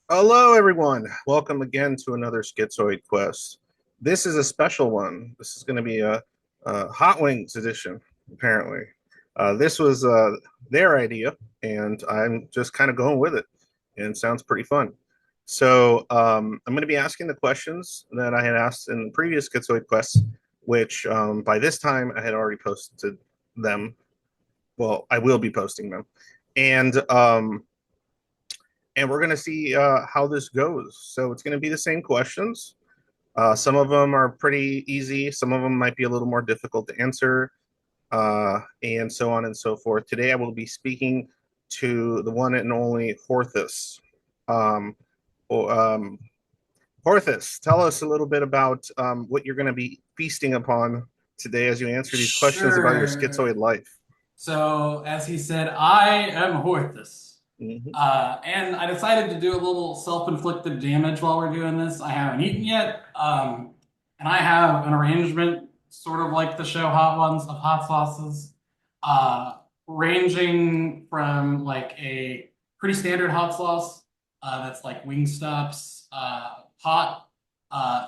Hello, everyone. Welcome again to another Schizoid quest. This is a special one. This is going to be a Hot Wings edition, apparently. This was their idea, and I'm just kind of going with it, and it sounds pretty fun. So I'm going to be asking the questions that I had asked in the previous Schizoid quests, which by this time I had already posted them. Well, I will be posting them, and we're going to see how this goes. So it's going to be the same questions. Some of them are pretty easy. Some of them might be a little more difficult to answer, and so on and so forth. Today, I will be speaking to the one and only Horthas. Um, um, Horthas, tell us a little bit about what you're going to be feasting upon today as you answer these questions about your schizoid Sure. life. So, as he said, I am Horthas. Mm-hmm. And I decided to do a little self-inflicted damage while we're doing this. I haven't eaten yet. And I have an arrangement, sort of like the show Hot Ones, of hot sauces, uh, ranging from like a pretty standard hot sauce that's like Wingstop's hot,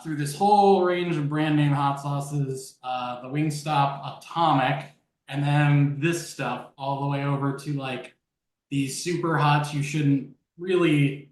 through this whole range of brand name hot sauces, the Wingstop Atomic, and then this stuff all the way over to like these super hots you shouldn't really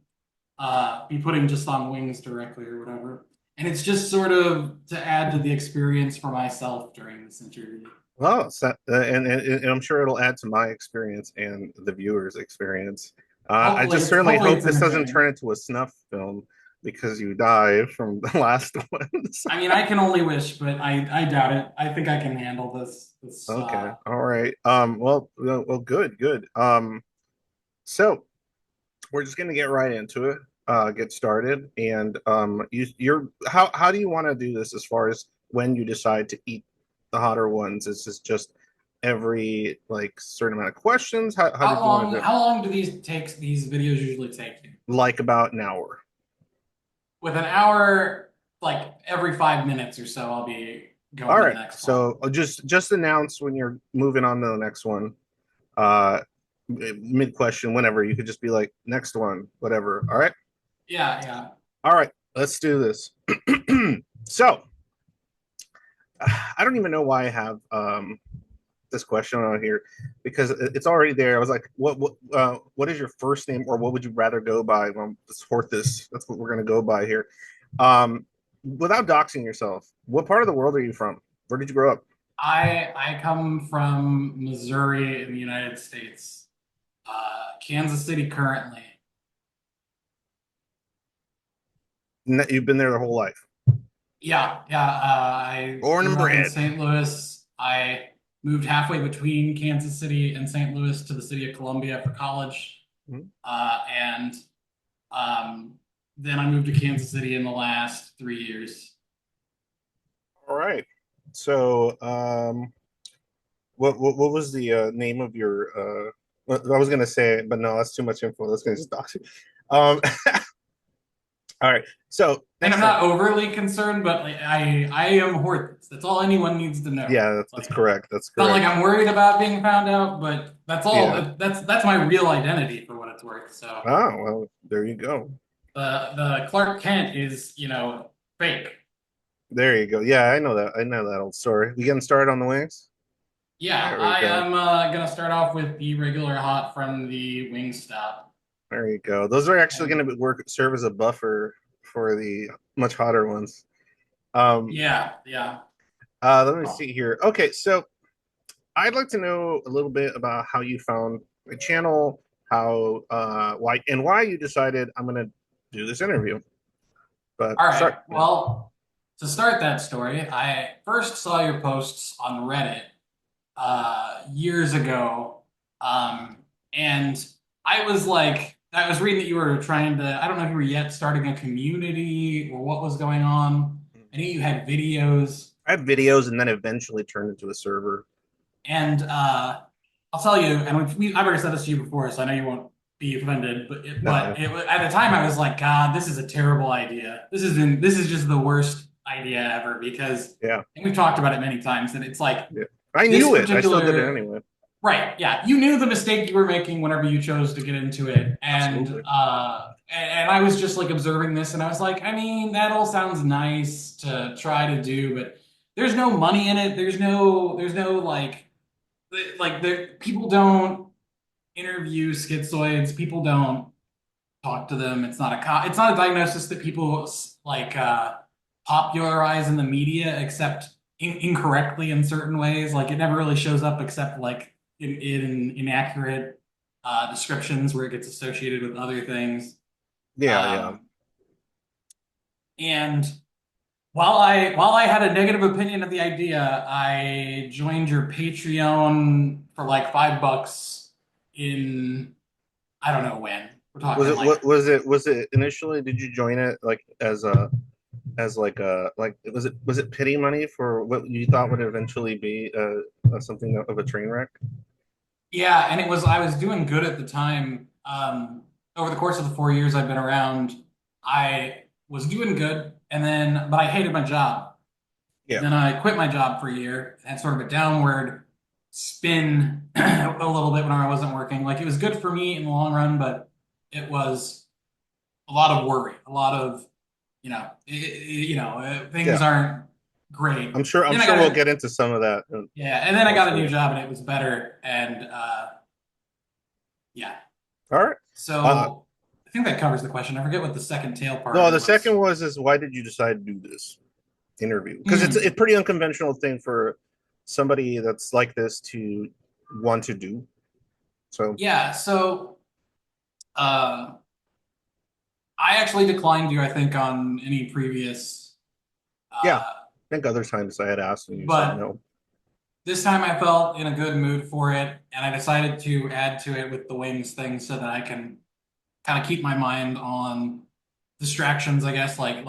be putting just on wings directly or whatever. And it's just sort of to add to the experience for myself during this interview. Well, so, and I'm sure it'll add to my experience and the viewer's experience. I just certainly Hopefully hope it's this doesn't turn entertaining. into a snuff film because you died from the last ones. I mean, I can only wish, but I doubt it. I think I can handle this. Okay, all right. Well, good, good. So we're just gonna get right into it. Get started, and you're how do you want to do this as far as when you decide to eat the hotter ones? Is this just every like certain amount of questions? How did you want to do it? How long do these videos usually take you? Like about an hour. With an hour, like every 5 minutes or so, I'll be All going to the right. next one. So just announce when you're moving on to the next one. Uh, Mid question, whenever you could just be like next one, whatever. All right. Yeah, yeah. All right. Let's do this. So I don't even know why I have this question on here because it's already there. I was like, what is your first name, or what would you rather go by? Well, let's sort this. That's what we're gonna go by here. Without doxing yourself, what part of the world are you from? Where did you grow up? I come from Missouri in the United States. Kansas City currently. You've been there the whole life. Yeah, yeah. I Born and grew up in bred. St. Louis. I moved halfway between Kansas City and St. Louis to the city of Columbia for college. Mhm. And then I moved to Kansas City in the last 3 years. All right. So, what was the name of your? I was gonna say, but no, that's too much info. That's gonna just dox you. Um, all right. So And next I'm time. not overly concerned, but like, I am Horthus. That's all anyone needs to know. Yeah, that's Like, correct. That's not like correct. I'm worried about being found out, but that's all. Yeah. That's my real identity for what it's worth. So Oh, well, there you go. the Clark Kent is, fake. There you go. Yeah, I know that. I know that old story. We getting started on the wings? Yeah, There we I go. am gonna start off with the regular hot from the Wingstop. There you go. Those are actually And going to work serve as a buffer for the much hotter ones. Um, yeah, yeah. Let me see here. Okay, so I'd like to know a little bit about how you found the channel, how why you decided I'm going to do this interview. But All right. start. Yeah. Well, to start that story, I first saw your posts on Reddit years ago. And I was reading that you were trying to, I don't know if you were yet starting a community or what was going on. I knew you had videos. I had videos and then eventually turned into a server. And I'll tell you, and I've already said this to you before, so I know you won't be offended, No. at the time I was like, God, this is a terrible idea. This is just the worst idea ever because, Yeah. and we've talked about it many times, and it's like Yeah. I this knew it. I still did it particular anyway. Right. Yeah. You knew the mistake you were making whenever you chose to get into it. Absolutely. And I was just like observing this and I was like, I mean, that all sounds nice to try to do, but there's no money in it. There's no like there people don't interview schizoids. People don't talk to them. It's not a diagnosis that people popularize in the media except incorrectly in certain ways. Like it never really shows up except like in inaccurate descriptions where it gets associated with other things. Yeah, yeah. Um, and while I had a negative opinion of the idea, I joined your Patreon for like $5 in I don't know when. We're Was talking it like was it initially? Did you join it like as like a like was it pity money for what you thought would eventually be something of a train wreck? yeah, and I was doing good at the time. Over the course of the 4 years I've been around, I was doing good, and then but I hated my job. Yeah, Then I quit my job for a year, and sort of a downward spin a little bit when I wasn't working. Like it was good for me in the long run, but it was a lot of worry, a lot of things yeah. aren't great. I'm Then I sure got we'll a get into some of that yeah, and then I got a new also. job and it was better, and yeah. All right. Uh, So I think that covers the question. I forget what the second tail part of no, it the second was. was is why did you decide to do this interview? Because it's Hmm. a pretty unconventional thing for somebody that's like this to want to do. So Yeah, so uh, I actually declined you, I think, on any previous, yeah, I uh, think other times I had asked and you said but no. this time I felt in a good mood for it, and I decided to add to it with the wings thing so that I can kind of keep my mind on distractions, I guess, like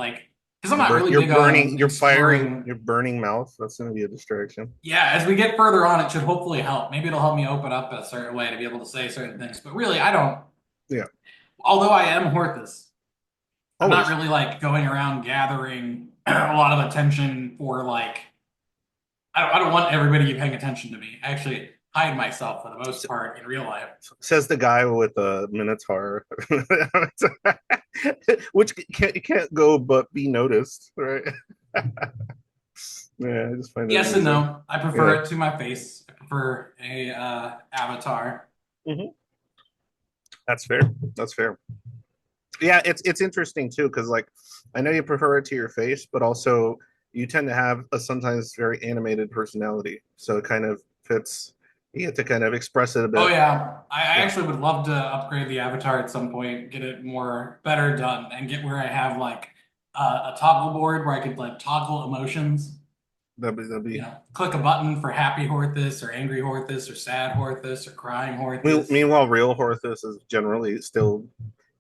because I'm not really You're big burning, on you're firing, exploring. you're burning mouth. That's going to be a distraction. Yeah, as we get further on, it should hopefully help. Maybe it'll help me open up a certain way to be able to say certain things. But really, I don't. Yeah, Although I am Horthas, I'm not always. really like going around gathering a lot of attention for like. I don't want everybody to be paying attention to me. I actually hide myself for the most part in real life. Says the guy with the Minotaur, which can't go but be noticed, right? Yeah, I just find it Yes and amusing. no. I prefer Yeah. it to my face. I prefer a avatar. Hmm. That's fair. That's fair. Yeah, it's interesting too because like I know you prefer it to your face, but also you tend to have a sometimes very animated personality, so it kind of fits. You get to kind of express it a Oh bit. yeah, I Yeah, actually would love to upgrade the avatar at some point, get it more better done, and get where I have like a toggle board where I could like toggle emotions. that'd be. Click a button for happy Horthus or angry Horthus or sad Horthus or crying Horthus. Meanwhile, real Horthus is generally still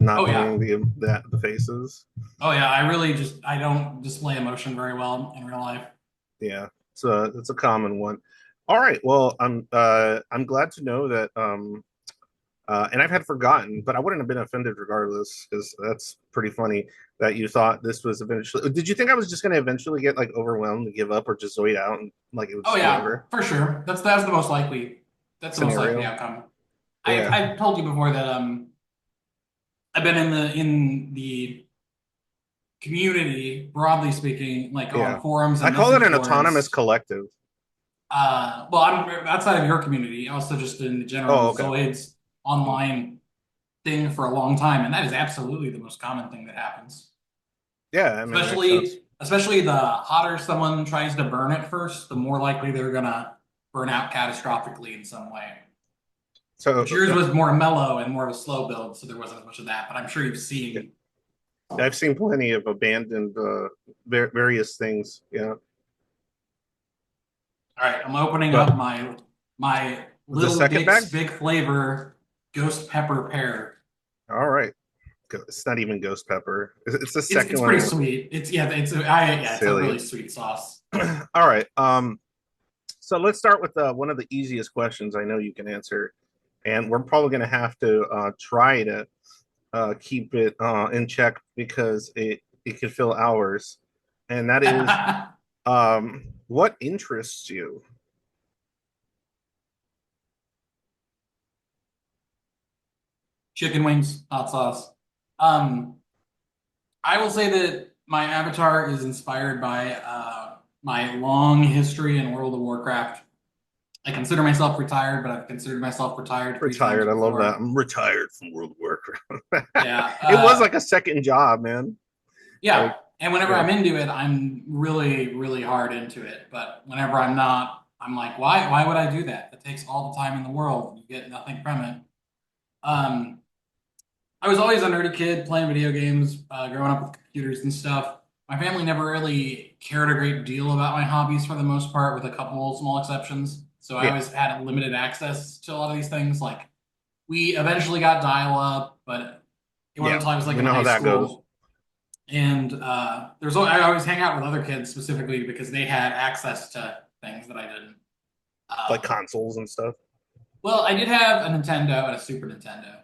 not Oh yeah, doing the faces. oh yeah. I don't display emotion very well in real life. Yeah, so it's a common one. All right, well, I'm glad to know that and I've had forgotten, but I wouldn't have been offended regardless because that's pretty funny that you thought this was eventually. Did you think I was just going to eventually get like overwhelmed and give up or just zoid out and like it would Oh just be yeah, over for sure. That's the most likely. That's the most likely scenario? outcome. Yeah, I've told you before that I've been in the community, broadly speaking, like yeah. on forums I and call it message an autonomous boards. collective. Well, I'm outside of your community, also just in the Oh, general okay. Zoids Mm. online thing for a long time, and that is absolutely the most common thing that happens. Yeah, I mean, it makes sense. Especially the hotter someone tries to burn it first, the more likely they're gonna burn out catastrophically in some way. But So yours was more mellow and more of a slow build, so there wasn't as much of that. But I'm sure you've yeah, seen. I've seen plenty of abandoned various things. Yeah, All right, I'm opening but up my the Little second Dick's bag. Big Flavor Ghost Pepper Pear. All right, it's not even ghost pepper. It's the second It's one. pretty sweet. It's a really Silly. sweet sauce. All right. So let's start with one of the easiest questions I know you can answer, and we're probably going to have to try to keep it in check because it could fill hours, and that is what interests you? chicken wings, hot sauce. Um, I will say that my avatar is inspired by my long history in World of Warcraft. I consider myself retired, but I've considered myself retired three times Retired. I love that. before. I'm retired from World of Warcraft. Yeah, It was like a second job, man. yeah. Like, And whenever yeah, I'm into it, I'm really, really hard into it. But whenever I'm not, I'm like, why? Why would I do that? That takes all the time in the world. You get nothing from it. Um, I was always a nerdy kid playing video games, growing up with computers and stuff. My family never really cared a great deal about my hobbies for the most part, with a couple small exceptions. So I yeah. always had limited access to a lot of these things. Like we eventually got dial up, but it wasn't Yeah, until I was like we in know how high that goes. school. And I always hang out with other kids specifically because they had access to things that I didn't. Like Um, consoles and stuff. well, I did have a Nintendo and a Super Nintendo,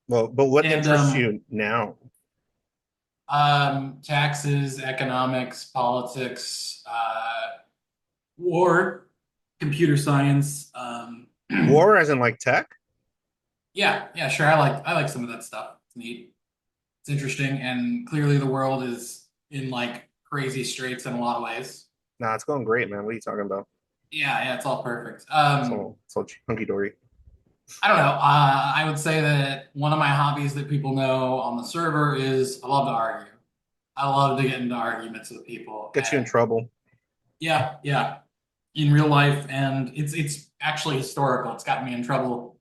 Well, but what and interests you now? taxes, economics, politics, war, computer science. War, as in like tech? Yeah, yeah, sure. I like some of that stuff. It's neat. It's interesting, and clearly the world is in like crazy straits in a lot of ways. Nah, it's going great, man. What are you talking about? Yeah, yeah, it's all perfect. It's all hunky dory. I don't know. I would say that one of my hobbies that people know on the server is I love to argue. I love to get into arguments with people, Get you in and trouble. yeah, yeah, in real life, and it's actually historical. It's gotten me in trouble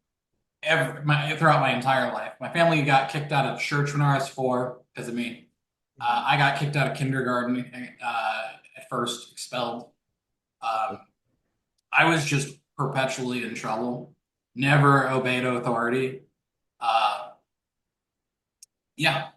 throughout my entire life. My family got kicked out of church when I was 4 because of me. I got kicked out of kindergarten at first, expelled. Um, I was just perpetually in trouble. Never obeyed authority. Uh, yeah.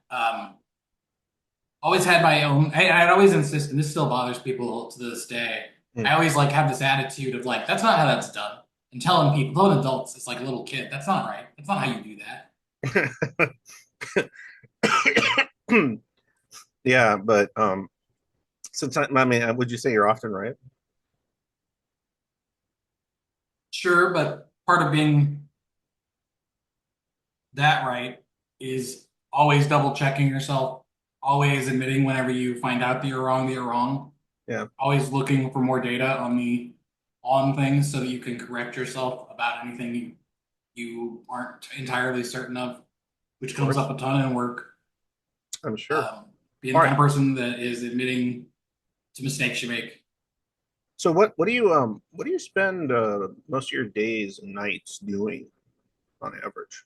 Always had my own. I'd always insist, and this still bothers people to this day. Mm. I always like have this attitude of like, that's not how that's done. And telling adults, it's like a little kid. That's not right. That's not how you do that. Yeah, but sometimes I mean, would you say you're often right? Sure, but part of being that right is always double checking yourself, always admitting whenever you find out that you're wrong, Yeah, always looking for more data on things so that you can correct yourself about anything you aren't entirely certain of, which of comes course. up a ton in work. I'm sure. Um, Being All the right. kind of person that is admitting to mistakes you make. So what do you spend most of your days and nights doing on average?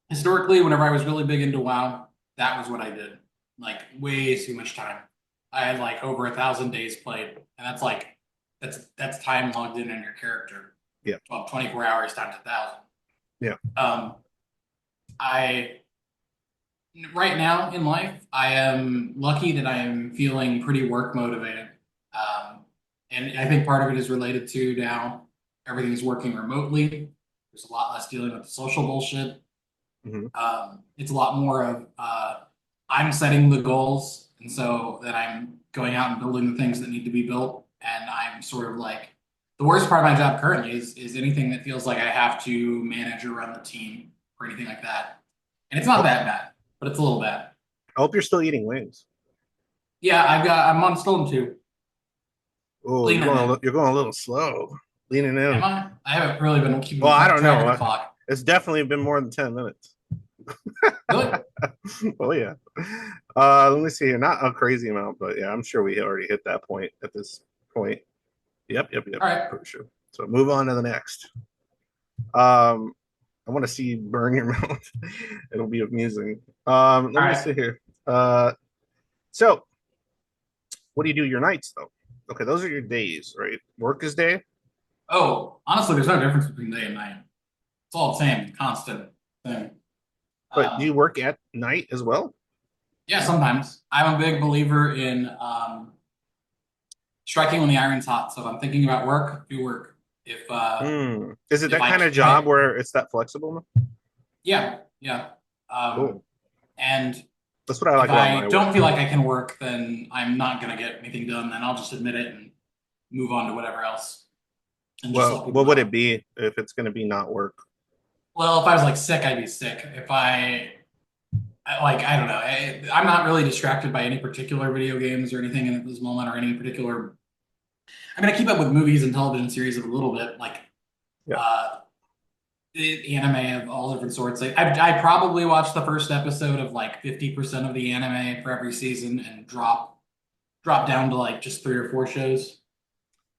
Historically, whenever I was really big into WoW, that was what I did. Like way too much time. I had like over 1,000 days played, and that's time logged in your character. Yeah, 24 hours times 1,000. yeah. Um, I right now in life, I am lucky that I am feeling pretty work motivated. And I think part of it is related to now everything's working remotely. There's a lot less dealing with the social bullshit. Hmm. It's a lot more of I'm setting the goals, and so that I'm going out and building the things that need to be built. And I'm sort of like the worst part of my job currently is anything that feels like I have to manage or run the team or anything like that. And it's not Oh, that bad, but it's a little bad. I hope you're still eating wings. Yeah, I'm on Stone 2, Oh, leaning in. you're going a little slow, leaning Am in. I? I haven't really been keeping Well, I don't track of know. the clock. It's definitely been more than 10 minutes. Really? Oh yeah. Let me see here. Not a crazy amount, but yeah, I'm sure we already hit that point at this point. Yep. All right. For sure. So move on to the next. Um, I want to see you burn your mouth. It'll be amusing. All Let me right. see here. So what do you do your nights though? Okay, those are your days, right? Work is day, Oh, honestly, there's no difference between day and night. It's all the same, constant thing. but do you Um, work at night as well? yeah, sometimes. I'm a big believer in striking when the iron's hot. So if I'm thinking about work, do work. Is it If that I kind of if job I where it's that flexible? yeah yeah. Um, Cool. and That's what I if like about I my don't work. feel like I can work, then I'm not gonna get anything done. Then I'll just admit it and move on to whatever else. and just Well, let people what would it know. be if it's going to be not work? Well, if I was like sick, I'd be sick. If like, I don't know. I'm not really distracted by any particular video games or anything at this moment or any particular. I mean, I keep up with movies and television series a little bit, like Yeah. uh, anime of all different sorts. Like, I probably watched the first episode of like 50% of the anime for every season and drop down to like just three or four shows.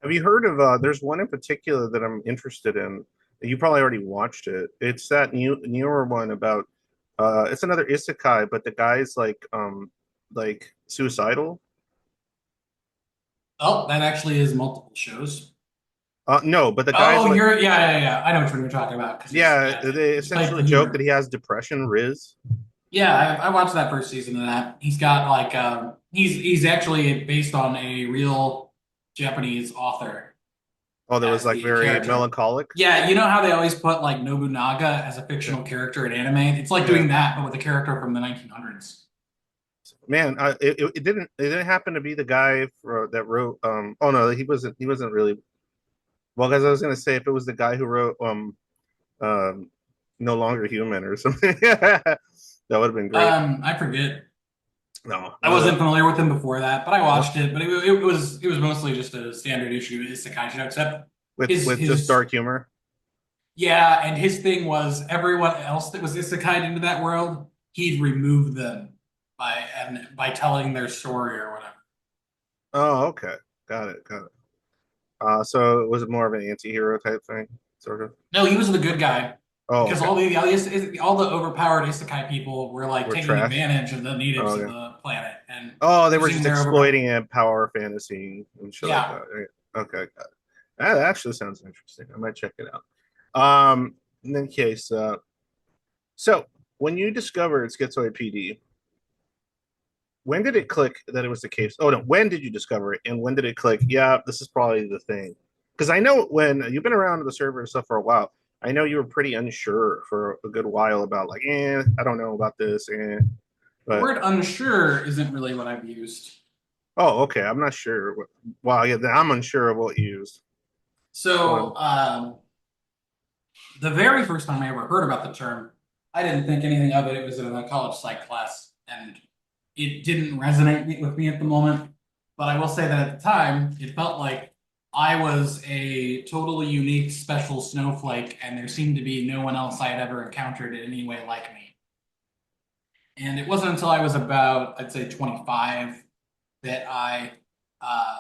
Have you heard of there's one in particular that I'm interested in. You probably already watched it. It's that newer one about it's another isekai, but the guy's like suicidal. Oh, that actually is multiple shows. No, but the guy's Oh, like yeah. I know which one you're talking about because he's yeah, yeah, they he's played essentially the joke that humor. he has depression, Riz. Yeah, I watched that first season of that. He's got like he's actually based on a real Japanese author Oh, that was as like the very character. melancholic. Yeah, you know how they always put like Nobunaga as a Yeah. fictional character in anime? It's like Yeah. doing that, but with a character from the 1900s. Man, it didn't happen to be the guy that wrote oh no, he wasn't really well, guys, I was gonna say if it was the guy who wrote um No Longer Human or something. That would have been great. I forget. No, I no, wasn't familiar with him before that, but I no. watched it. But it was mostly just a standard issue isekai show, except With just his dark humor. yeah, and his thing was everyone else that was isekai into that world, he'd remove them by telling their story or whatever. Oh, okay. Got it. So was it more of an anti-hero type thing, sort of? No, he was the good guy Oh, because okay. all the overpowered isekai people were like We're taking trash. advantage of the natives Oh of yeah. the planet and Oh, they were using just their overpower. exploiting it, power fantasy and shit like Yeah. that. Right? Okay, got it. That actually sounds interesting. I might check it out. In any case, so when you discovered Schizoid PD, when did it click that it was the case? Oh no, when did you discover it, and when did it click? Yeah, this is probably the thing. Because I know when you've been around the server and stuff for a while, I know you were pretty unsure for a good while about like, I don't know about this, The but word unsure isn't really what I've used. oh, okay, I'm not sure. Well, yeah, I'm unsure of what you used. So, One, the very first time I ever heard about the term, I didn't think anything of it. It was in a college psych class, and it didn't resonate with me at the moment. But I will say that at the time, it felt like I was a totally unique, special snowflake, and there seemed to be no one else I had ever encountered in any way like me. And it wasn't until I was about, I'd say, 25 that I uh,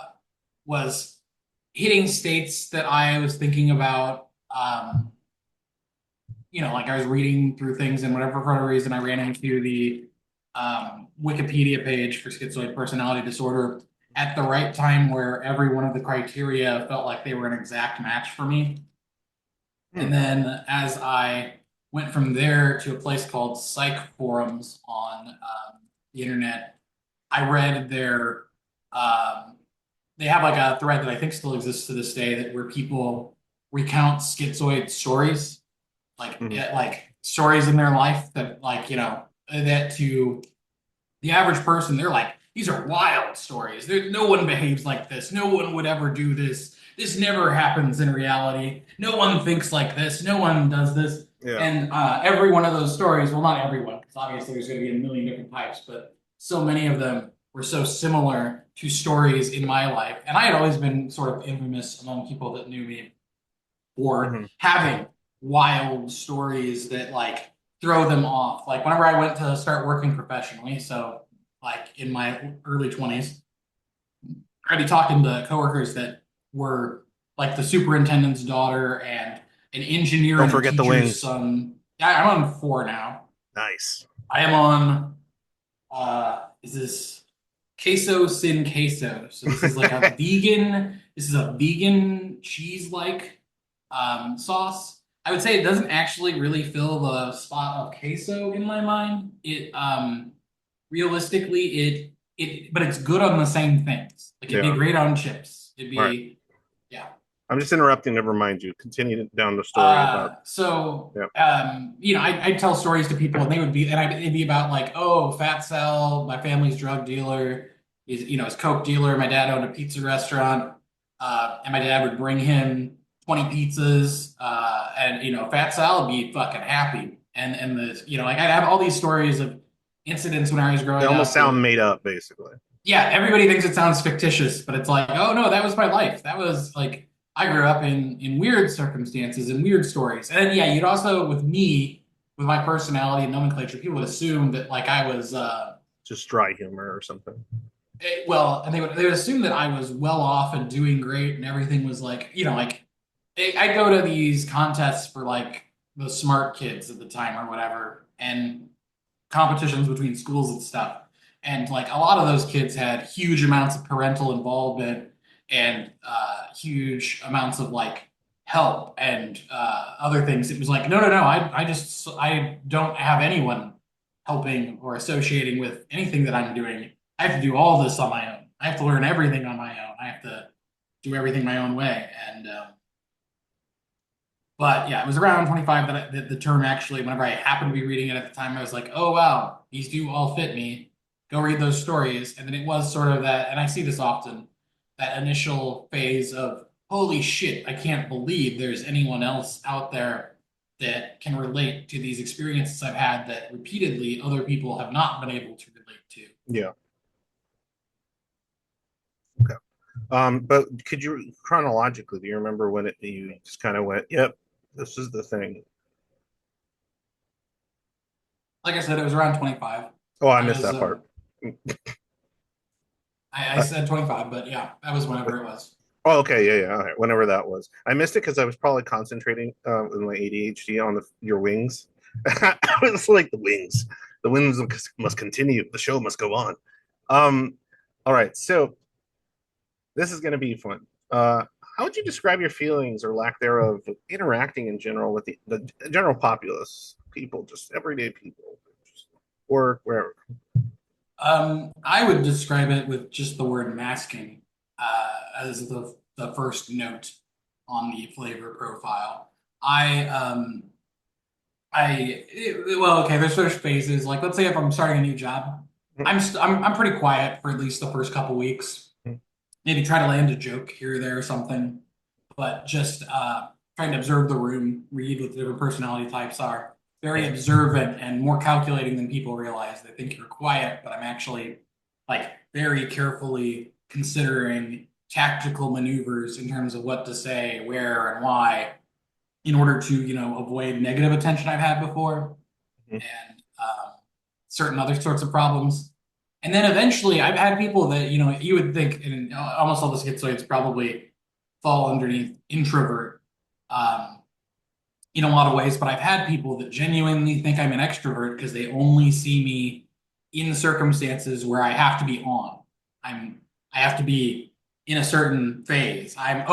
was hitting states that I was thinking about. Like I was reading through things, and whatever for whatever reason, I ran into the Wikipedia page for schizoid personality disorder at the right time, where every one of the criteria felt like they were an exact match for me. And hmm. then as I went from there to a place called Psych Forums on the internet, I read their they have like a thread that I think still exists to this day that where people recount schizoid stories Hmm. like stories in their life that that to the average person they're like these are wild stories. No one behaves like this. No one would ever do this. This never happens in reality. No one thinks like this. No one does this. Yeah. And every one of those stories, well, not everyone, because obviously there's going to be a million different types, but so many of them were so similar to stories in my life. And I had always been sort of infamous among people that knew me or Hmm. having wild stories that like throw them off. Like whenever I went to start working professionally, so like in my early 20s, I'd be talking to coworkers that were like the superintendent's daughter and an engineer Don't and a forget the teacher's wings. son. I'm on four now. Nice. I am on is this queso sin queso. So this is a vegan cheese-like sauce. I would say it doesn't actually really fill the spot of queso in my mind. It realistically but it's good on the same things. Like it'd be Yeah. great on chips. It'd All right. be yeah. I'm just interrupting to remind you. Continue down the story about. Yeah. I'd tell stories to people, and it'd be about like, oh, fat Sal, my family's drug dealer, is coke dealer. My dad owned a pizza restaurant, and my dad would bring him 20 pizzas, and fat salad, be fucking happy. And the like I have all these stories of incidents when I was They growing almost up sound where made up, basically. yeah, everybody thinks it sounds fictitious, but it's like, oh no, that was my life. That was like I grew up in weird circumstances and weird stories. And then, yeah, you'd also with me, with my personality and nomenclature, people would assume that like I was Just dry humor or something. well, and they would assume that I was well off and doing great and everything was like, like I'd go to these contests for like the smart kids at the time or whatever, and competitions between schools and stuff. And like a lot of those kids had huge amounts of parental involvement and huge amounts of like help and other things. It was like, no, no, no, I don't have anyone helping or associating with anything that I'm doing. I have to do all this on my own. I have to learn everything on my own. I have to do everything my own way. And but yeah, it was around 25 that the term actually, whenever I happened to be reading it at the time, I was like, oh wow, these do all fit me. Go read those stories. And then it was sort of that, and I see this often, that initial phase of, holy shit, I can't believe there's anyone else out there that can relate to these experiences I've had that repeatedly other people have not been able to relate to. Yeah. Okay. But could you chronologically, do you remember when you just kind of went, yep, this is the thing? Like I said, it was around 25. Oh, I I missed was, that part. I said 25, but yeah, that was whenever it was. Oh, okay, yeah, yeah. All right. Whenever that was, I missed it because I was probably concentrating with my ADHD on your wings. I was like the wings must continue. The show must go on. Um, all right, so this is going to be fun. How would you describe your feelings or lack thereof interacting in general with the general populace, people, just everyday people, or wherever? I would describe it with just the word masking as the first note on the flavor profile. Well, okay, there's phases. Like, let's say if I'm starting a new job, I'm pretty quiet for at least the first couple weeks. Maybe try to land a joke here or there or something, but just trying to observe the room, read what the different personality types are. Very observant and more calculating than people realize. They think you're quiet, but I'm actually like very carefully considering tactical maneuvers in terms of what to say, where, and why, in order to avoid negative attention I've had before and certain other sorts of problems. And then eventually, I've had people that you would think, and almost all the schizoids probably fall underneath introvert in a lot of ways. But I've had people that genuinely think I'm an extrovert because they only see me in circumstances where I have to be on. I have to be in a certain phase. I'm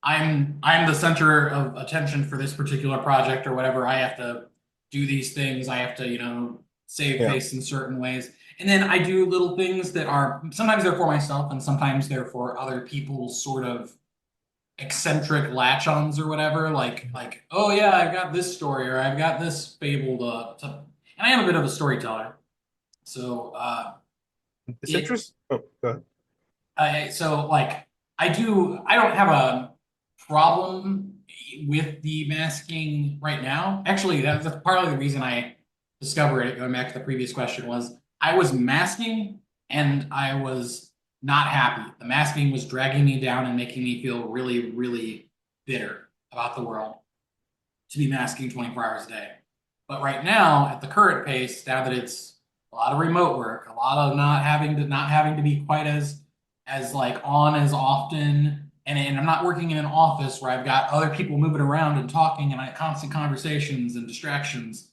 the center of attention for this particular project or whatever. I have to do these things. I have to, save Yeah. face in certain ways. And then I do little things that are sometimes they're for myself and sometimes they're for other people's sort of eccentric latch-ons or whatever. Like, oh yeah, I've got this story or I've got this fable to and I am a bit of a storyteller. So It's it interesting. Oh, go ahead. so like I don't have a problem with the masking right now. Actually, that's partly the reason I discovered it. Going back to the previous question, was I was masking and I was not happy. The masking was dragging me down and making me feel really, really bitter about the world to be masking 24 hours a day. But right now, at the current pace, now that it's a lot of remote work, a lot of not having to be quite as like on as often, and I'm not working in an office where I've got other people moving around and talking and I constant conversations and distractions.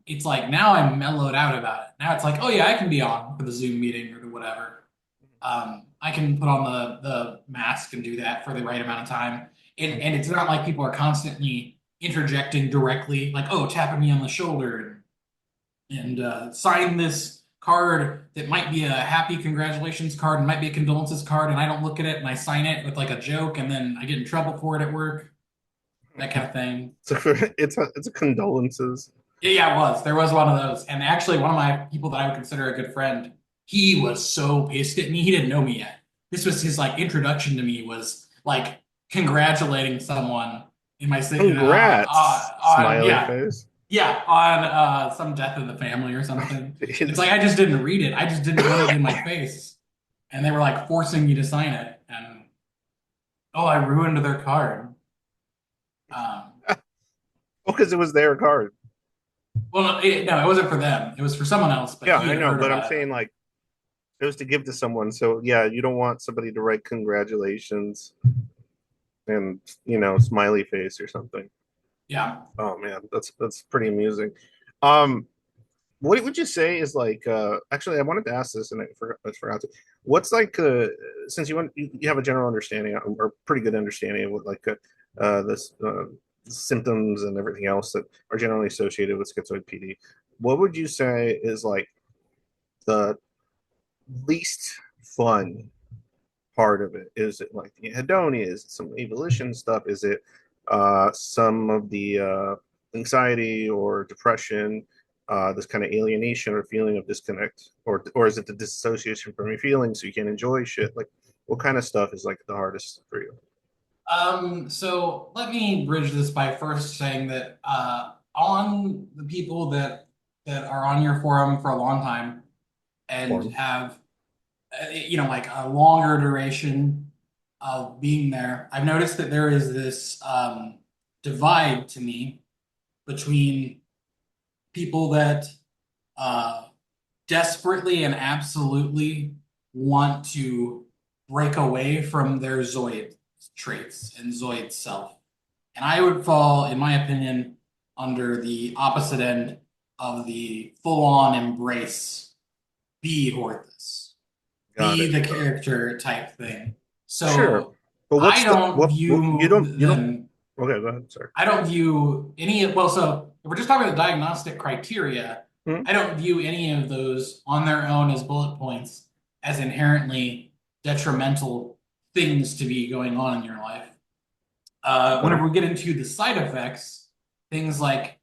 It's like now I'm mellowed out about it. Now it's like, oh yeah, I can be on for the Zoom meeting or the whatever. I can put on the mask and do that for the right amount of time. And it's not like people are constantly interjecting directly, like, oh, tapping me on the shoulder and sign this card that might be a happy congratulations card and might be a condolences card, and I don't look at it and I sign it with like a joke, and then I get in trouble for it at work, that kind of thing. So it's a condolences. Yeah, it was. There was one of those. And actually, one of my people that I would consider a good friend, he was so pissed at me. He didn't know me yet. This was his like introduction to me was like congratulating someone in my city Congrats, on smiley face. yeah on some death in the family or something. It's like I just didn't read it. I just didn't want it in my face, and they were like forcing me to sign it, and oh, I ruined their card. Um, Oh, because it was their card. well, no, it wasn't for them. It was for someone else, but Yeah, he I had know, heard but I'm about it. saying like it was to give to someone. So yeah, you don't want somebody to write congratulations and smiley face or something. Yeah. Oh man, that's pretty amusing. Um, what would you say is like actually I wanted to ask this and I forgot to. What's like since you have a general understanding or pretty good understanding of what like this symptoms and everything else that are generally associated with schizoid PD, what would you say is like the least fun part of it? Is it like the hedonia? Is it some evolution stuff? Is it some of the anxiety or depression, this kind of alienation or feeling of disconnect, or is it the disassociation from your feelings so you can't enjoy shit? Like, what kind of stuff is like the hardest for you? So let me bridge this by first saying that on the people that are on your forum for a long time and Form. have like a longer duration of being there, I've noticed that there is this divide to me between people that uh, desperately and absolutely want to break away from their Zoid traits and Zoid self. And I would fall, in my opinion, under the opposite end of the full-on embrace, be Horthas, Got be it. the character type thing. Sure, So but I what's the don't what view you don't. them Okay, go ahead. Sorry. I don't view any of, well, so if we're just talking about the diagnostic criteria, Hmm? I don't view any of those on their own as bullet points as inherently detrimental things to be going on in your life. Okay. Whenever we get into the side effects, things like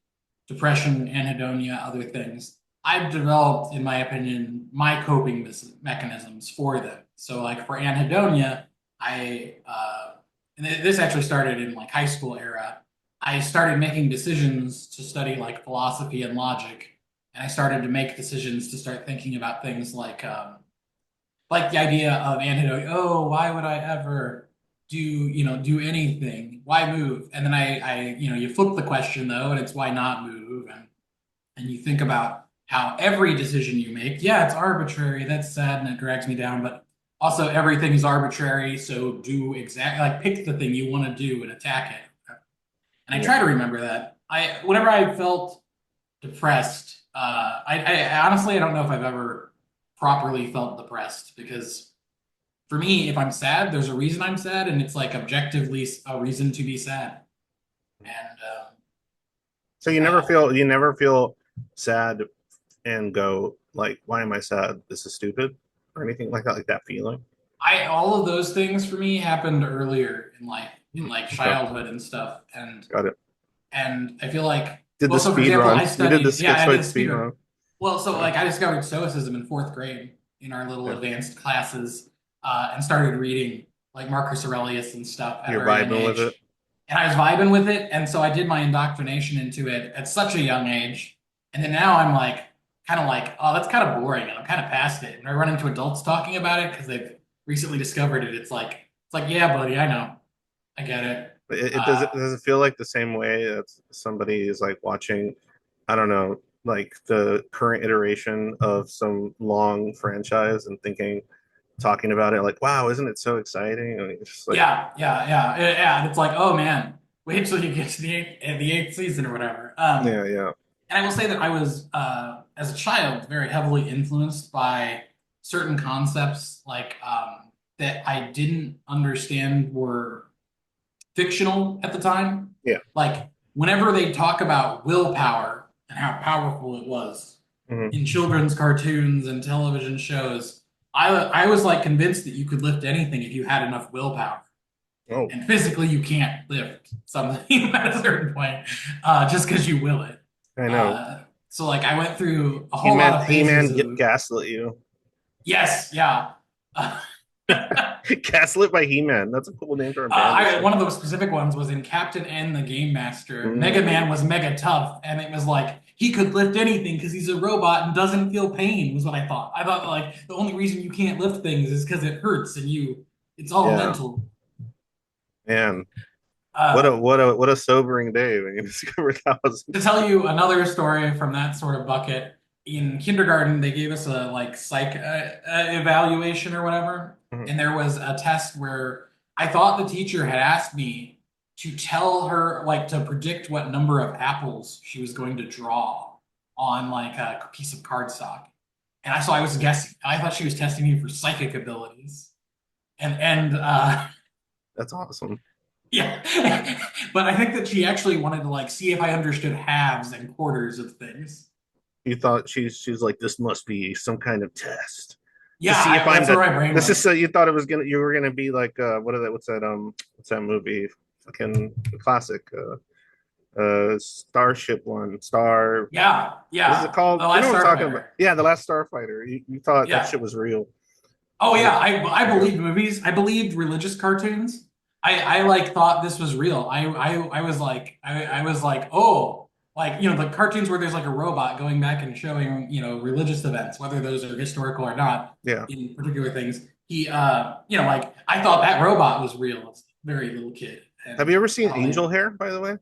depression, anhedonia, other things, I've developed, in my opinion, my coping mechanisms for them. So, like for anhedonia, and this actually started in like high school era. I started making decisions to study like philosophy and logic, and I started to make decisions to start thinking about things like the idea of antidote. Oh, why would I ever do anything? Why move? And then you flip the question though, and it's why not move? And you think about how every decision you make, yeah, it's arbitrary. That's sad and it drags me down, but also everything is arbitrary. So do exactly like pick the thing you want to do and attack it. And I Yeah. try to remember that. Whenever I felt depressed. I honestly I don't know if I've ever properly felt depressed because for me, if I'm sad, there's a reason I'm sad, and it's like objectively a reason to be sad. And So you never uh, feel sad and go like, "Why am I sad? This is stupid," or anything like that. Like that feeling. I all of those things for me happened earlier in life, in Hmm. like Okay, childhood and stuff, got it. and I feel like Did the well, so for speed example, I run? You did the studied I did schizoid a speed speedrun. run. Well, so Yeah, like I discovered stoicism in fourth grade in our little yeah. advanced classes, and started reading like Marcus Aurelius and stuff at a You're very young vibing with it. age. And I was vibing with it, and so I did my indoctrination into it at such a young age. And then now I'm like, kind of like, oh, that's kind of boring, and I'm kind of past it. And I run into adults talking about it because they've recently discovered it. It's like, yeah, buddy, I know, I get it. It Uh, does it feel like the same way that somebody is like watching, I don't know, like the current iteration of some long franchise and talking about it like, wow, isn't it so exciting? And it's just like, yeah. And it's like, oh man, wait till you get to the eighth season or whatever. yeah, yeah, And I will say that I was, as a child, very heavily influenced by certain concepts that I didn't understand were fictional at the time. yeah. Like whenever they talk about willpower and how powerful it was Hmm. in children's cartoons and television shows, I was like convinced that you could lift anything if you had enough willpower. Oh, And physically, you can't lift something at a certain point just because you will it. I know. So like I went through a whole lot He-Man, of phases He-Man of gaslit you. yes, yeah. Gaslit by He-Man. That's a cool name for a band or One of something. those specific ones was in Captain N, the Game Master. Mega Mm, Man was mega tough, and it was like he could lift anything because he's a robot and doesn't feel pain, was what I thought. I thought like the only reason you can't lift things is because it hurts and it's all yeah, mental. man. Uh, What a sobering day when you discovered that was. to tell you another story from that sort of bucket, in kindergarten, they gave us a like psych evaluation or whatever. Mhm. And there was a test where I thought the teacher had asked me to tell her, like, to predict what number of apples she was going to draw on like a piece of cardstock. So I was guessing. I thought she was testing me for psychic abilities. And That's awesome. yeah. But I think that she actually wanted to like see if I understood halves and quarters of things. You thought she's like, this must be some kind of test to Yeah, see if I'm that's the. where my brain This is went. so you thought it was gonna you were gonna be like what's that movie, fucking classic, Starship one star, Yeah, what is it yeah. called? The You know Last what I'm talking about? Starfighter. Yeah, the Last Starfighter. You thought that Yeah. shit was real. Oh And yeah, I yeah, believed movies. I believed religious cartoons. I like thought this was real. I was like, oh, like the cartoons where there's like a robot going back and showing, religious events, whether those are historical or not, yeah. in particular things. Like I thought that robot was real as a very little kid. Have And you ever seen oh man, Angel Hair, by the way?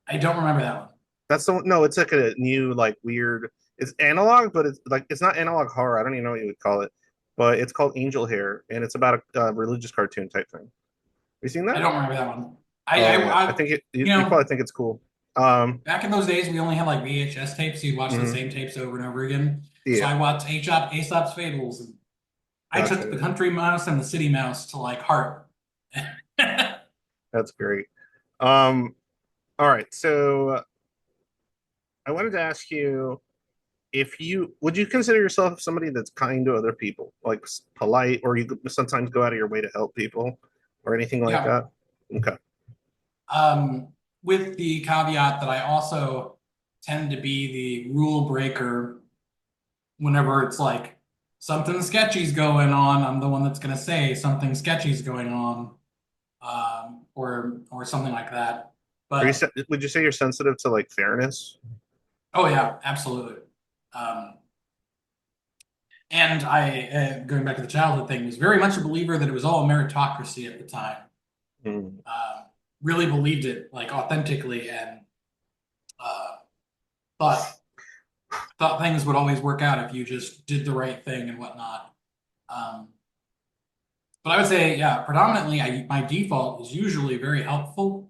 I don't remember that one. That's the one. No, it's like a new, like, weird. It's analog, but it's like it's not analog horror. I don't even know what you would call it, but it's called Angel Hair, and it's about a religious cartoon type thing. Have you seen I that? don't remember that one. Oh yeah, I I think you you know, probably think it's cool. back in those days, we only had like VHS tapes. So you'd watch the Mhm. same tapes over and over again. So Yeah, I watched Aesop's Fables, and I took the gotcha. Country Mouse and the City Mouse to like heart. That's great. Um, all right, so I wanted to ask you if you would you consider yourself somebody that's kind to other people, like polite, or you sometimes go out of your way to help people, or anything like Yeah. that? Okay. Um, with the caveat that I also tend to be the rule breaker whenever it's like something sketchy's going on. I'm the one that's going to say something sketchy's going on, or something like that. Are you? But Would you say you're sensitive to like fairness? oh yeah, absolutely. Um, And going back to the childhood thing, was very much a believer that it was all meritocracy at the time. Mm. Uh, really believed it, like authentically, and uh, thought thought things would always work out if you just did the right thing and whatnot. Um, but I would say, yeah, predominantly, my default is usually very helpful,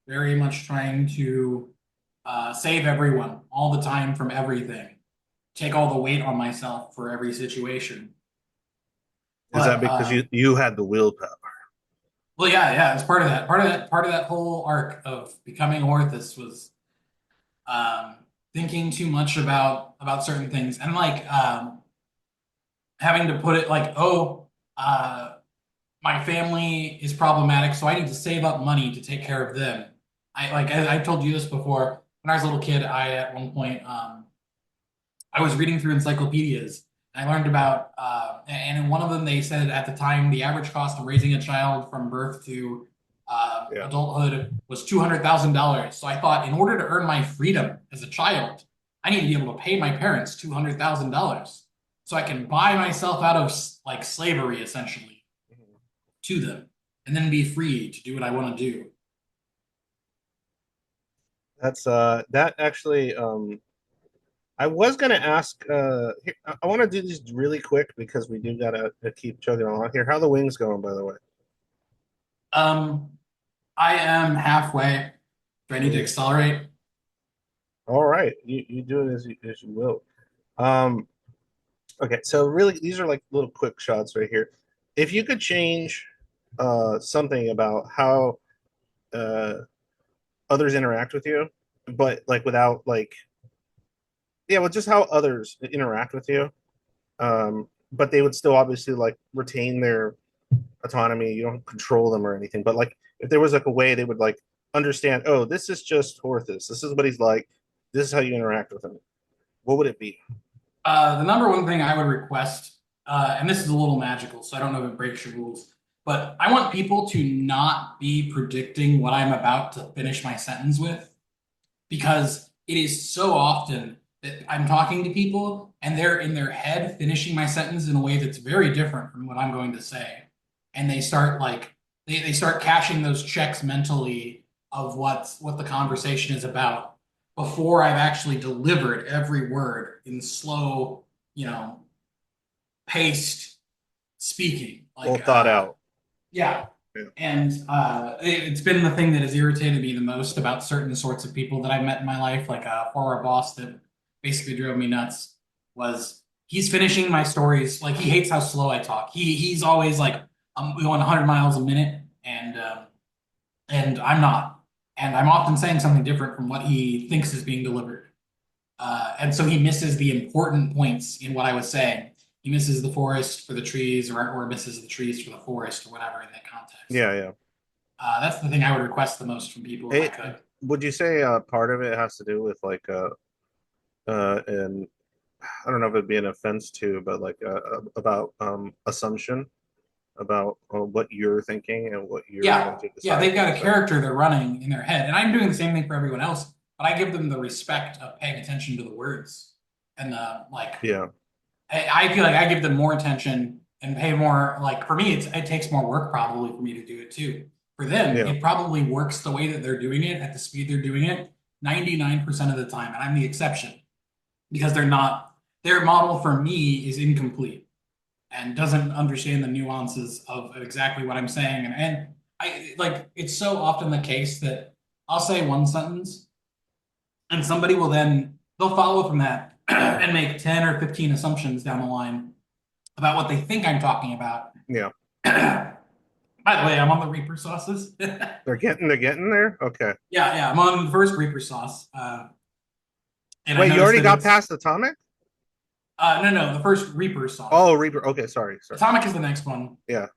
very much trying to save everyone all the time from everything, take all the weight on myself for every situation. Is that But because you had the willpower? Well, yeah, yeah, it's part of that. Part of that whole arc of becoming Horthas was um, thinking too much about certain things, and like having to put it like, oh, uh, my family is problematic, so I need to save up money to take care of them. I told you this before. When I was a little kid, I at one point I was reading through encyclopedias. I learned about, and in one of them, they said at the time the average cost of raising a child from birth to Yeah. adulthood was $200,000. So I thought, in order to earn my freedom as a child, I need to be able to pay my parents $200,000 so I can buy myself out of like slavery essentially to them, and then be free to do what I want to do. That's that actually I was gonna ask I want to do this really quick because we do gotta keep chugging along here. How are the wings going, by the way? Um, I am halfway. Do I need to Mm. accelerate? All right, you do it as you will. Um, okay, so really these are like little quick shots right here. If you could change something about how uh others interact with you, but like without like yeah, well just how others interact with you. But they would still obviously like retain their autonomy. You don't control them or anything. But like if there was like a way they would like understand, oh, this is just Horthus. This is what he's like. This is how you interact with him. What would it be? The number one thing I would request and this is a little magical, so I don't know if it breaks your rules, but I want people to not be predicting what I'm about to finish my sentence with, because it is so often that I'm talking to people and they're in their head finishing my sentence in a way that's very different from what I'm going to say. And they start like they start cashing those checks mentally of what the conversation is about before I've actually delivered every word in slow, you know, paced speaking. Well thought out. Yeah. Yeah. And it's been the thing that has irritated me the most about certain sorts of people that I've met in my life, like a former boss that basically drove me nuts, was he's finishing my stories. Like he hates how slow I talk. He's always like, I'm going 100 miles a minute, and I'm not. And I'm often saying something different from what he thinks is being delivered. And so he misses the important points in what I was saying. He misses the forest for the trees, or misses the trees for the forest, or whatever in that context. Yeah, yeah. That's the thing I would request the most from people if I It could. would you say part of it has to do with like and I don't know if it'd be an offense to, but like about assumption about what you're thinking and what you're going Yeah, to yeah, decide they've what got to a say. character they're running in their head, and I'm doing the same thing for everyone else. But I give them the respect of paying attention to the words, and like Yeah, I feel like I give them more attention and pay more. Like for me, it takes more work probably for me to do it too. For them, yeah, it probably works the way that they're doing it at the speed they're doing it 99% of the time, and I'm the exception because they're not. Their model for me is incomplete and doesn't understand the nuances of exactly what I'm saying. And I like it's so often the case that I'll say one sentence and somebody will then they'll follow from that and make 10 or 15 assumptions down the line about what they think I'm talking about. yeah. By the way, I'm on the Reaper sauces. Yeah, They're getting there. Okay. yeah, I'm on the first Reaper sauce. And I Wait, you noticed already that got it's past Atomic? no, the first Reaper sauce. Oh, Reaper. Okay, sorry, sorry. Atomic is the next one. Yeah.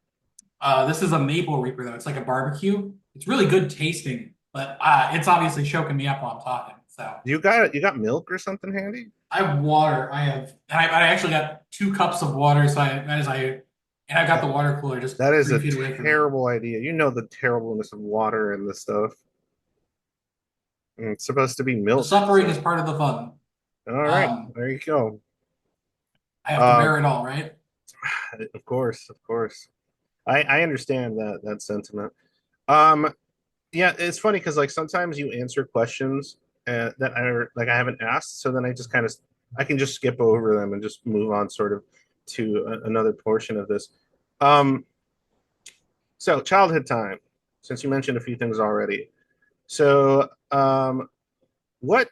This is a maple reaper though. It's like a barbecue. It's really good tasting, but it's obviously choking me up while I'm talking. So You got milk or something handy? I have water. I actually got 2 cups of water. So and I've got the That, water cooler just that is three a feet away from me. terrible idea. You know the terribleness of water and this stuff. And it's supposed to be The milk. suffering is So, part of the fun. all right, Um, there you go. I have to Uh, bear it all, right? of course, of course. I understand that sentiment. Um, yeah, it's funny because like sometimes you answer questions that I haven't asked, so then I can just skip over them and just move on sort of to another portion of this. Um, so childhood time, since you mentioned a few things already. So what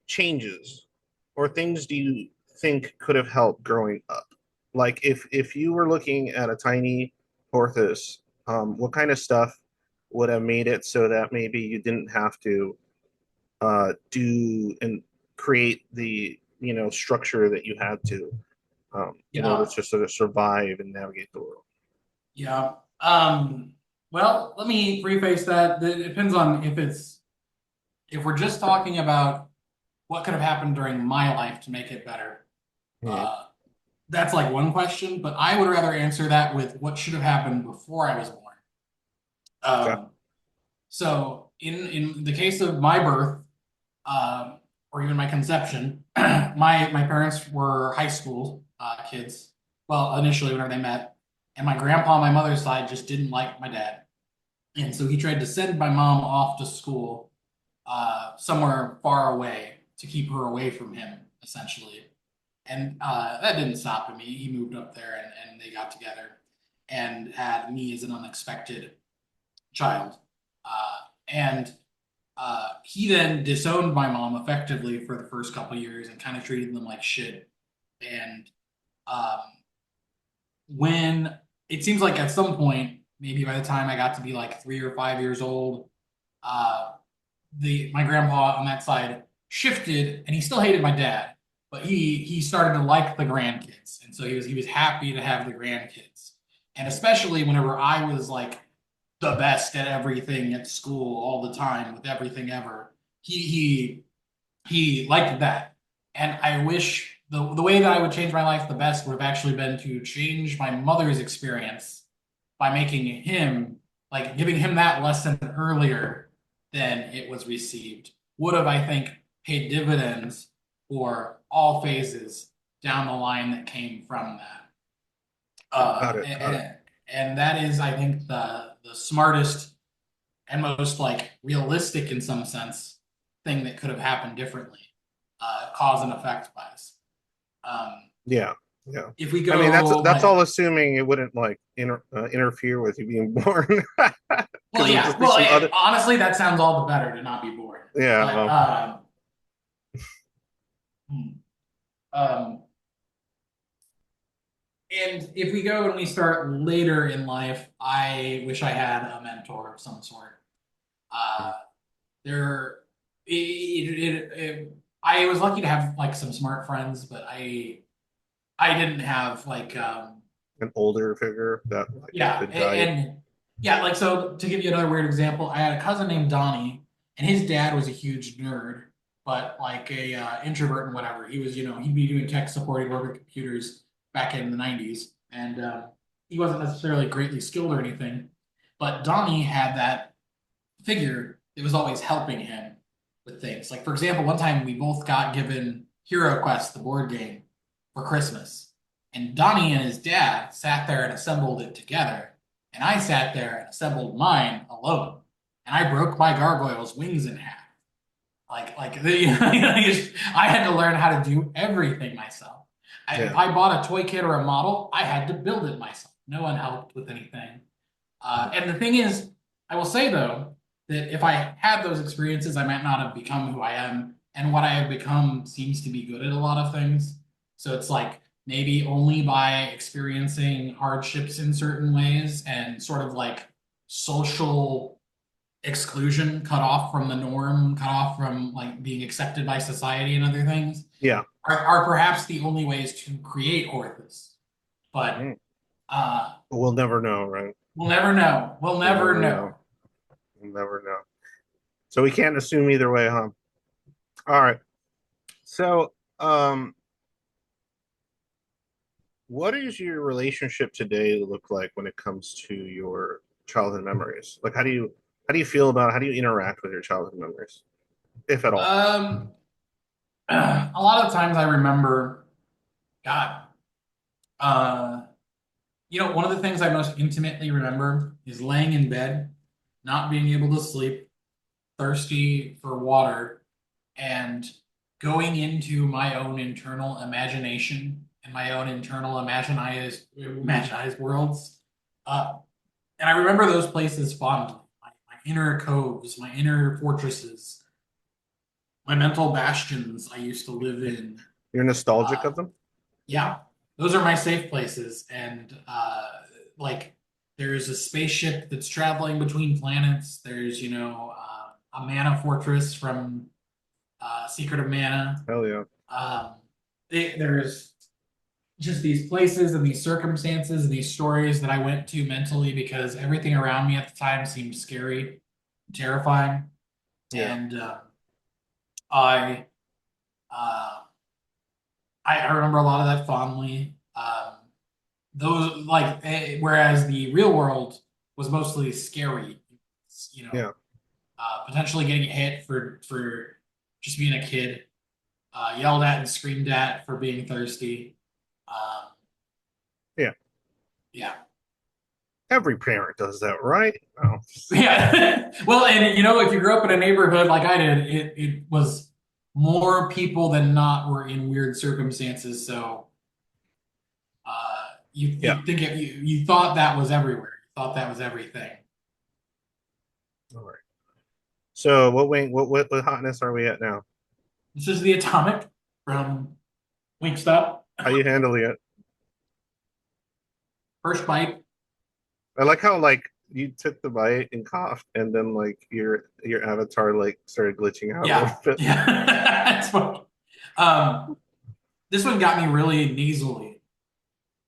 changes or things do you think could have helped growing up? Like if you were looking at a tiny Horthas, what kind of stuff would have made it so that maybe you didn't have to do and create the structure that you had to in order Yeah, to sort of survive and navigate the world? yeah. Well, let me preface that. It depends on if we're just talking about what could have happened during my life to make it better. Hmm. Uh, that's like one question, but I would rather answer that with what should have happened before I was born. Okay. Um, so in the case of my birth, or even my conception, my parents were high school kids. Well, initially whenever they met, and my grandpa on my mother's side just didn't like my dad, and so he tried to send my mom off to school somewhere far away to keep her away from him, essentially. And that didn't stop him. He moved up there and they got together and had me as an unexpected child. And he then disowned my mom effectively for the first couple of years and kind of treated them like shit. And um, when it seems like at some point, maybe by the time I got to be like 3 or 5 years old, uh, the my grandpa on that side shifted, and he still hated my dad, but he started to like the grandkids, and so he was happy to have the grandkids, and especially whenever I was like the best at everything at school all the time with everything ever, he he liked that, and I wish the way that I would change my life the best would have actually been to change my mother's experience by making him, like giving him that lesson earlier than it was received. Would have, I think, paid dividends for all phases down the line that came from that. Got it. Got it. And that is, I think, the smartest and most like realistic in some sense thing that could have happened differently, cause and effect wise. Yeah. Yeah. If we I mean, go that's like, all assuming it wouldn't like interfere with you being born, because well, it would yeah, just be well, some other. honestly, that sounds all the better to not be bored. Yeah. But Well, hmm, um, and if we go and we start later in life, I wish I had a mentor of some sort. Uh, there, I was lucky to have like some smart friends, but I didn't have like an older figure that like yeah, could guide. and yeah, like so to give you another weird example, I had a cousin named Donnie, and his dad was a huge nerd, but like a introvert and whatever. He was, he'd be doing tech supporting work with computers back in the 90s, and he wasn't necessarily greatly skilled or anything. But Donnie had that figure that was always helping him with things. Like for example, one time we both got given Hero Quest, the board game, for Christmas. And Donnie and his dad sat there and assembled it together. And I sat there and assembled mine alone. And I broke my gargoyle's wings in half. I had to learn how to do everything myself. If Yeah. I bought a toy kit or a model, I had to build it myself. No one helped with anything. And the thing is, I will say though, that if I had those experiences, I might not have become who I am. And what I have become seems to be good at a lot of things. So it's like maybe only by experiencing hardships in certain ways and sort of like social exclusion, cut off from the norm, cut off from like being accepted by society and other things, Yeah. are perhaps the only ways to create Horthas. But Mm. uh, We'll never know, right? we'll never know. We'll We'll never never know. know. We'll never know. So we can't assume either way, huh? All right. So, what does your relationship today look like when it comes to your childhood memories? Like, how do you feel about how do you interact with your childhood memories, if at all? Um, a lot of times I remember, God, uh, one of the things I most intimately remember is laying in bed, not being able to sleep, thirsty for water, and going into my own internal imagination and my own internal imaginized worlds. Uh, and I remember those places fondly, my inner coves, my inner fortresses, my mental bastions I used to live in. You're nostalgic Uh, of them? yeah, those are my safe places. And like there's a spaceship that's traveling between planets. There's, a mana fortress from Secret of Mana. Hell yeah. Um, there's just these places and these circumstances and these stories that I went to mentally because everything around me at the time seemed scary, terrifying. Yeah. And I uh, I remember a lot of that fondly. Those like whereas the real world was mostly scary, you know, Yeah. potentially getting hit for just being a kid, yelled at and screamed at for being thirsty. Um, Yeah. yeah, Every parent does that, right? Oh. yeah. Well, and if you grew up in a neighborhood like I did, it was more people than not were in weird circumstances. So Yeah. you thought that was everywhere. You thought that was everything. All right. So what hotness are we at now? This is the atomic from Wingstop. How you handling it? First bite. I like how like you took the bite and coughed, and then like your avatar like started glitching out a little Yeah, bit. yeah. That's funny. Um, this one got me really nasally,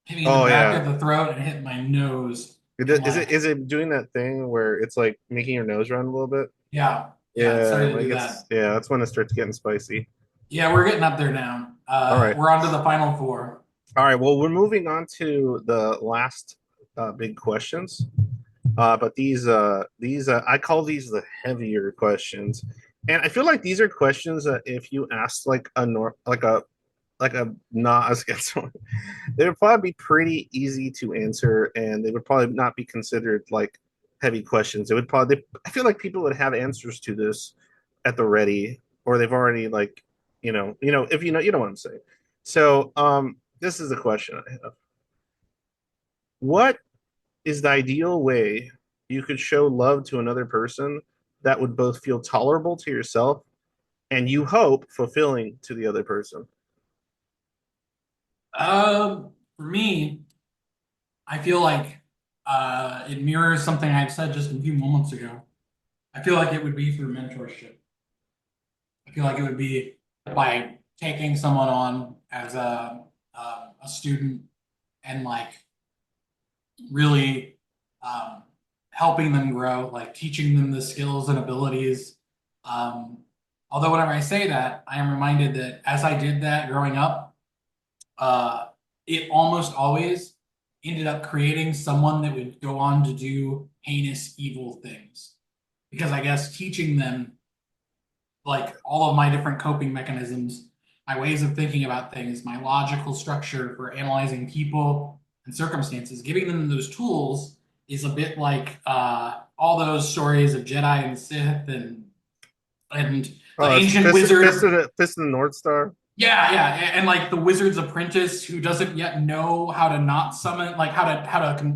hitting in the Oh back yeah. of the throat and hitting my nose. And Is it like, is it doing that thing where it's like making your nose run a little bit? yeah, it Yeah, started to like do it's that. yeah, that's when it starts getting spicy. Yeah, we're getting up there now. All right. We're on to the final four. All right. Well, we're moving on to the last big questions. But I call these the heavier questions, and I feel like these are questions that if you asked like a not a schizoid, they would probably be pretty easy to answer, and they would probably not be considered like heavy questions. It would probably I feel like people would have answers to this at the ready, or they've already like if you know what I'm saying. So this is the question I have. What is the ideal way you could show love to another person that would both feel tolerable to yourself and you hope fulfilling to the other person? For me, I feel like it mirrors something I said just a few moments ago. I feel like it would be through mentorship. I feel like it would be by taking someone on as a student and like really helping them grow, like teaching them the skills and abilities. Um, Although whenever I say that, I am reminded that as I did that growing up, uh, it almost always ended up creating someone that would go on to do heinous, evil things. Because I guess teaching them like all of my different coping mechanisms, my ways of thinking about things, my logical structure for analyzing people and circumstances, giving them those tools is a bit like all those stories of Jedi and Sith and the Oh, it's ancient wizard. Fist of the North Star. Yeah, yeah, and like the wizard's apprentice who doesn't yet know how to not summon, like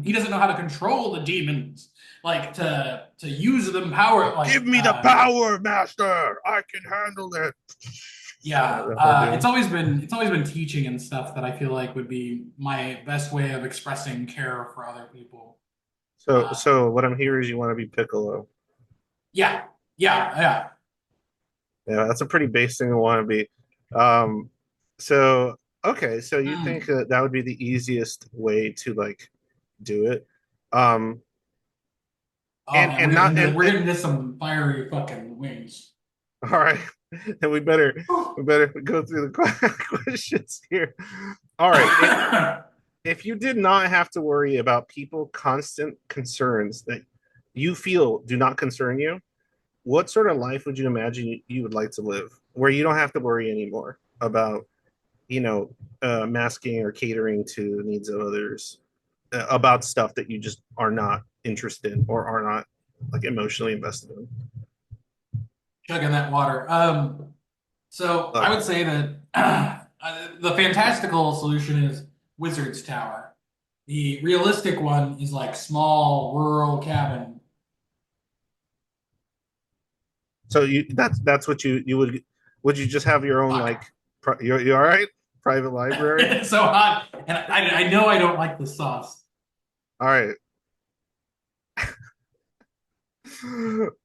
he doesn't know how to control the demons, like to use them power, like Give me the power, master. I can handle it. yeah, The whole deal. it's always been teaching and stuff that I feel like would be my best way of expressing care for other people. Uh, So what I'm hearing is you want to be Piccolo. yeah, yeah, yeah. Yeah, that's a pretty base thing to want to be. Um, so okay, so you think Mm. that would be the easiest way to like do it? Um, Oh man, and not we're getting into some fiery fucking wings. all right, and we better go through the questions here. All right, if you did not have to worry about people constant concerns that you feel do not concern you, what sort of life would you imagine you would like to live where you don't have to worry anymore about masking or catering to the needs of others, about stuff that you just are not interested in or are not like emotionally invested in? Chugging that water. So I uh, would say that the fantastical solution is Wizard's Tower. The realistic one is like small rural cabin. so that's what you would you just have your own Fuck. like you all right, private library? It's so hot, and I know I don't like the sauce. All right.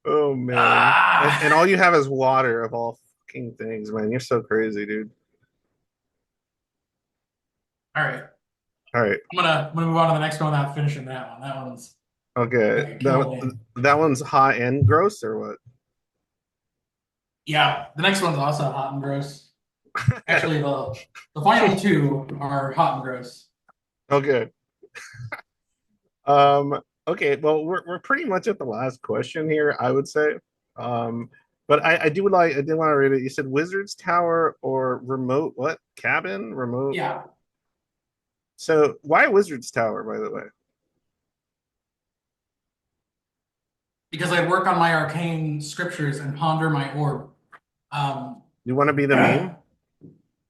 Oh man, and all Ah, you have is water of all fucking things, man. You're so crazy, dude. all right. All right. I'm gonna move on to the next one without finishing that one. That one's Okay. fucking That killing me. that one's hot and gross or what? Yeah, the next one's also hot and gross. Actually, the final two are hot and gross. Okay. Okay, well we're pretty much at the last question here, I would say. But I did want to read it. You said Wizard's Tower or remote what? Cabin? Remote. Yeah, So why Wizard's Tower, by the way? because I work on my arcane scriptures and ponder my orb. Um, You want to be the meme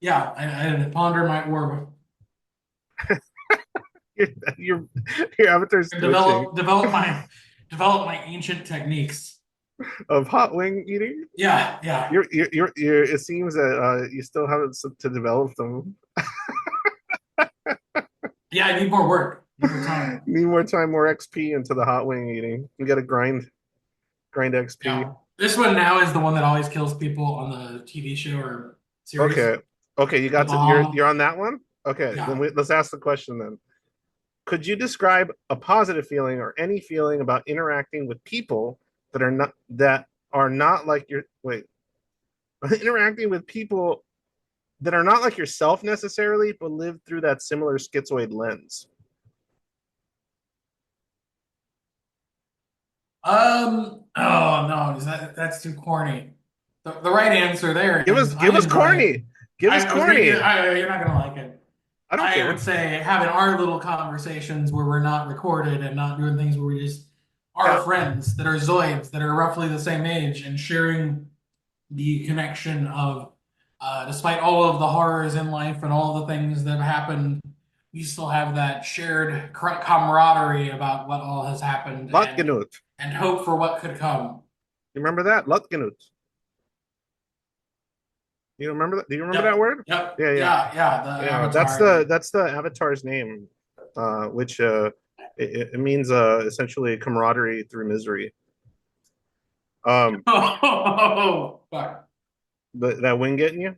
yeah, I ponder my orb your, your your avatar's and twitching develop my ancient techniques. of hot wing eating. Yeah, yeah, You're it seems that you still haven't to develop them. yeah. I need more work. Need more time. Need more time, more XP into the hot wing eating. You got to grind XP. Yeah, this one now is the one that always kills people on the TV show or series. Okay. Okay, you The got to you're Bahamut. on that one? Okay, then Yeah, let's ask the question then. Could you describe a positive feeling or any feeling about interacting with people that are not like your wait, interacting with people that are not like yourself necessarily, but live through that similar schizoid lens. Oh no, that's too corny. The right answer there Give us is I give us enjoy. corny. Give us I was gonna. corny. You're not gonna like it. I don't I would care. say having our little conversations where we're not recorded and not doing things where we just are Yeah, friends that are Zoids that are roughly the same age and sharing the connection of, despite all of the horrors in life and all the things that have happened, we still have that shared camaraderie about what all has happened Lotgenut. and hope for what could come. You remember that? Lotgenut. You remember that? Do you remember that Yep, word? yep, Yeah, yeah. yeah, yeah. The Yeah, that's Avatar. the avatar's name, which it means essentially camaraderie through misery. Um, Oh, fuck. that wing getting you?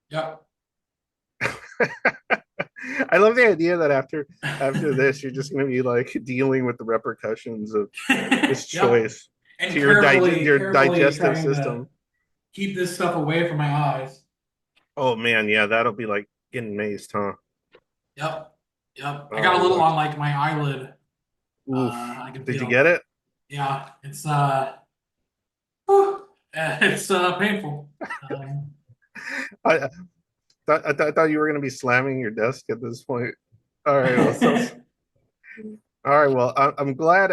Yep. I love the idea that after this, you're just going to be like dealing with the repercussions of this Yep. choice And to your carefully digestive trying to system. keep this stuff away from my eyes. Oh man, yeah, that'll be like getting maced, huh? Yep. Yep. I got a Oh, little watch. on like my eyelid. Oof. I can Did you feel. get it? Yeah, it's whew, it's painful. Um, I I thought you were going to be slamming your desk at this point. All right, well, so all right, well, I'm glad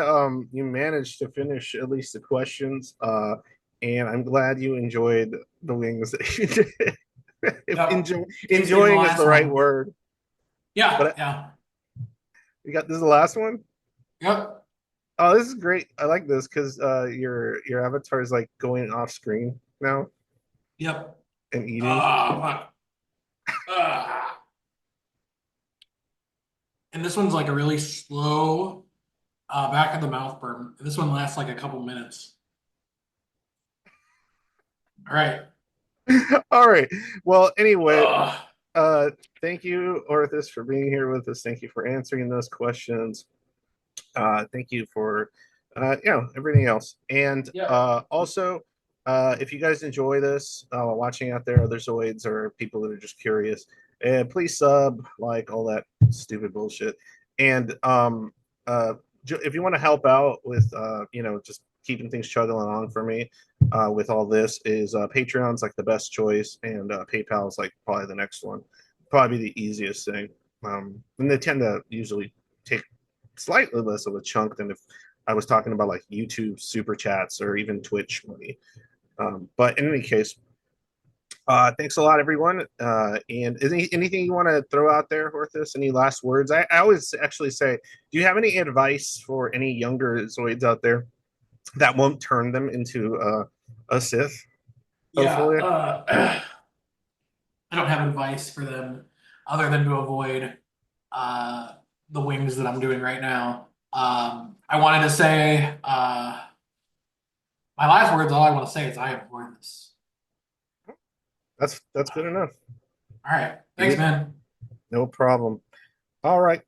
you managed to finish at least the questions, and I'm glad you enjoyed the wings that you did. If yep. Same in the enjoying is the last right one. word, Yeah, but yeah. you got this is the last one. Yep. Oh, this is great. I like this because your avatar is like going off screen now Yep. and eating. Ah, fuck. Ah. And this one's like a really slow back of the mouth burn. This one lasts like a couple minutes. All right. All right. Well, anyway, Ugh. uh, thank you, Orthis, for being here with us. Thank you for answering those questions. Thank you for everything else. And Yep. also, if you guys enjoy this, watching out there, other Zoids or people that are just curious, please sub, like all that stupid bullshit. And if you want to help out with just keeping things chugging along for me with all this, is Patreon's like the best choice, and PayPal is like probably the next one, probably the easiest thing. And they tend to usually take slightly less of a chunk than if I was talking about like YouTube super chats or even Twitch money. But in any case, thanks a lot, everyone. And anything you want to throw out there, Horthas? Any last words? I always actually say, do you have any advice for any younger Zoids out there that won't turn them into a Sith? Yeah. Hopefully. I don't have advice for them other than to avoid uh, the wings that I'm doing right now. I wanted to say my last words. All I want to say is I abhor this. That's good enough. All right. Thanks, You man. no problem. All right.